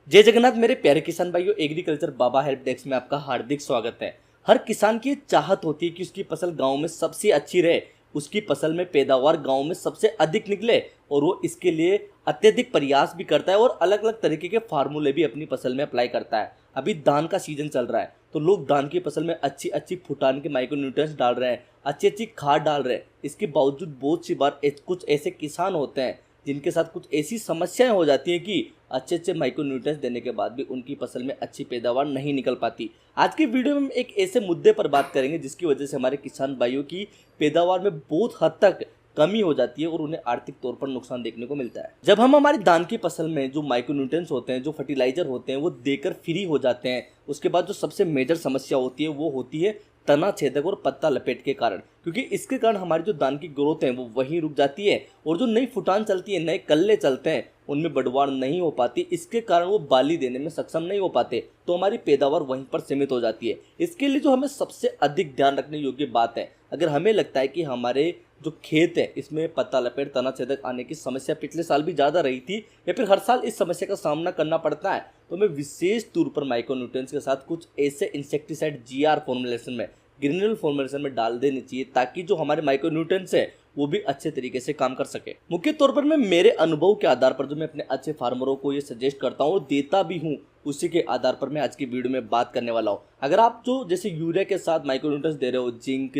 जय जगन्नाथ मेरे प्यारे किसान भाइयों, एग्रीकल्चर बाबा हेल्प डेस्क में आपका हार्दिक स्वागत है। हर किसान की चाहत होती है कि उसकी फसल गांव में सबसे अच्छी रहे, उसकी फसल में पैदावार गांव में सबसे अधिक निकले और वो इसके लिए अत्यधिक प्रयास भी करता है और अलग अलग तरीके के फार्मूले भी अपनी फसल में अप्लाई करता है। अभी धान का सीजन चल रहा है तो लोग धान की फसल में अच्छी अच्छी फुटान के माइक्रोन्यूट्रिएंट्स डाल रहे हैं, अच्छी अच्छी खाद डाल रहे हैं। इसके बावजूद बहुत सी बार कुछ ऐसे किसान होते हैं जिनके साथ कुछ ऐसी समस्याएं हो जाती हैं कि अच्छे अच्छे माइक्रोन्यूट्रिएंट्स देने के बाद भी उनकी फसल में अच्छी पैदावार नहीं निकल पाती। आज की वीडियो में हम एक ऐसे मुद्दे पर बात करेंगे जिसकी वजह से हमारे किसान भाइयों की पैदावार में बहुत हद तक कमी हो जाती है और उन्हें आर्थिक तौर पर नुकसान देखने को मिलता है। जब हम हमारी धान की फसल में जो माइक्रोन्यूट्रिएंट्स होते हैं, जो फर्टिलाइजर होते हैं, वो देकर फ्री हो जाते हैं, उसके बाद जो सबसे मेजर समस्या होती है वो होती है तना छेदक और पत्ता लपेट के कारण। क्योंकि इसके कारण हमारी जो धान की ग्रोथ है वो वहीं रुक जाती है और जो नई फुटान चलती है, नए कल्ले चलते हैं, उनमें बढ़वाड़ नहीं हो पाती। इसके कारण वो बाली देने में सक्षम नहीं हो पाते तो हमारी पैदावार वहीं पर सीमित हो जाती है। इसके लिए जो हमें सबसे अधिक ध्यान रखने योग्य बात है, अगर हमें लगता है कि हमारे जो खेत है इसमें पत्ता लपेट तना छेदक आने की समस्या पिछले साल भी ज़्यादा रही थी या फिर हर साल इस समस्या का सामना करना पड़ता है, तो हमें विशेष तौर पर माइक्रोन्यूट्रिएंट्स के साथ कुछ ऐसे इंसेक्टिसाइड जीआर फॉर्मुलेशन में, ग्रेन्युलर फॉर्मुलेशन में डाल देनी चाहिए ताकि जो हमारे माइक्रोन्यूट्रिएंट्स है वो भी अच्छे तरीके से काम कर सके। मुख्य तौर पर मैं मेरे अनुभव के आधार पर जो मैं अपने अच्छे फार्मरों को ये सजेस्ट करता हूँ और देता भी हूँ, उसी के आधार पर मैं आज की वीडियो में बात करने वाला हूँ। अगर आप जो जैसे यूरिया के साथ माइक्रोन्यूट्रिएंट्स दे रहे हो, जिंक,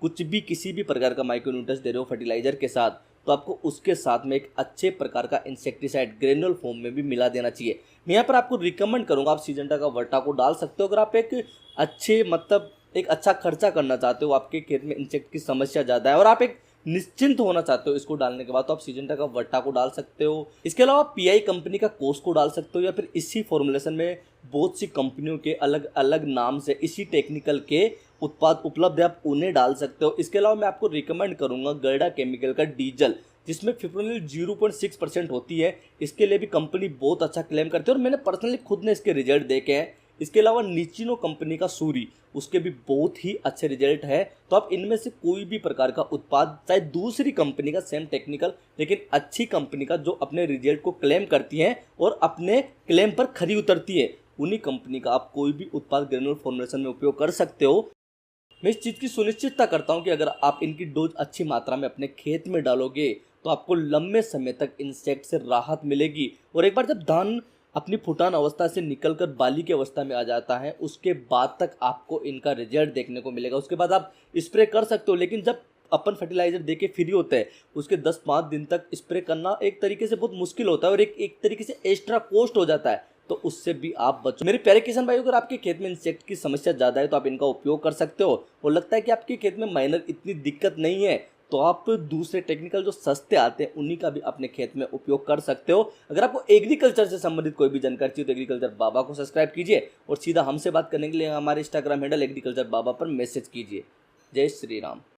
कुछ भी किसी भी प्रकार का माइक्रोन्यूट्रिएंट्स दे रहे हो फर्टिलाइजर के साथ, तो आपको उसके साथ में एक अच्छे प्रकार का इंसेक्टिसाइड ग्रेनुअल फॉर्म में भी मिला देना चाहिए। मैं यहाँ पर आपको रिकमेंड करूँगा, आप सिजेंटा का वर्टा को डाल सकते हो अगर आप एक अच्छे एक अच्छा खर्चा करना चाहते हो, आपके खेत में इंसेक्ट की समस्या ज़्यादा है और आप एक निश्चिंत होना चाहते हो इसको डालने के बाद, तो आप सिजेंटा का वर्टा को डाल सकते हो। इसके अलावा पीआई कंपनी का कोस को डाल सकते हो या फिर इसी फॉर्मुलेशन में बहुत सी कंपनियों के अलग अलग नाम से इसी टेक्निकल के उत्पाद उपलब्ध है, आप उन्हें डाल सकते हो। इसके अलावा मैं आपको रिकमेंड करूंगा गर्डा केमिकल का डीजल, जिसमें फिप्रोनिल 0.6% होती है। इसके लिए भी कंपनी बहुत अच्छा क्लेम करती है और मैंने पर्सनली खुद ने इसके रिजल्ट देखे हैं। इसके अलावा निचिनो कंपनी का सूरी, उसके भी बहुत ही अच्छे रिजल्ट है। तो आप इनमें से कोई भी प्रकार का उत्पाद, चाहे दूसरी कंपनी का सेम टेक्निकल लेकिन अच्छी कंपनी का जो अपने रिजल्ट को क्लेम करती है और अपने क्लेम पर खरी उतरती है, उन्हीं कंपनी का आप कोई भी उत्पाद ग्रेनुअल फॉर्मुलेशन में उपयोग कर सकते हो। मैं इस चीज़ की सुनिश्चितता करता हूँ कि अगर आप इनकी डोज अच्छी मात्रा में अपने खेत में डालोगे तो आपको लंबे समय तक इंसेक्ट से राहत मिलेगी। और एक बार जब धान अपनी फुटान अवस्था से निकलकर बाली की अवस्था में आ जाता है, उसके बाद तक आपको इनका रिजल्ट देखने को मिलेगा। उसके बाद आप स्प्रे कर सकते हो, लेकिन जब अपन फर्टिलाइजर देके फ्री होते हैं उसके 10-5 दिन तक स्प्रे करना एक तरीके से बहुत मुश्किल होता है और एक तरीके से एक्स्ट्रा कॉस्ट हो जाता है, तो उससे भी आप बचो। मेरे प्यारे किसान भाइयों, अगर आपके खेत में इंसेक्ट की समस्या ज़्यादा है तो आप इनका उपयोग कर सकते हो और लगता है कि आपके खेत में माइनर इतनी दिक्कत नहीं है तो आप दूसरे टेक्निकल जो सस्ते आते हैं उन्हीं का भी अपने खेत में उपयोग कर सकते हो। अगर आपको एग्रीकल्चर से संबंधित कोई भी जानकारी चाहिए तो एग्रीकल्चर बाबा को सब्सक्राइब कीजिए और सीधा हमसे बात करने के लिए हमारे इंस्टाग्राम हैंडल एग्रीकल्चर बाबा पर मैसेज कीजिए। जय श्री राम।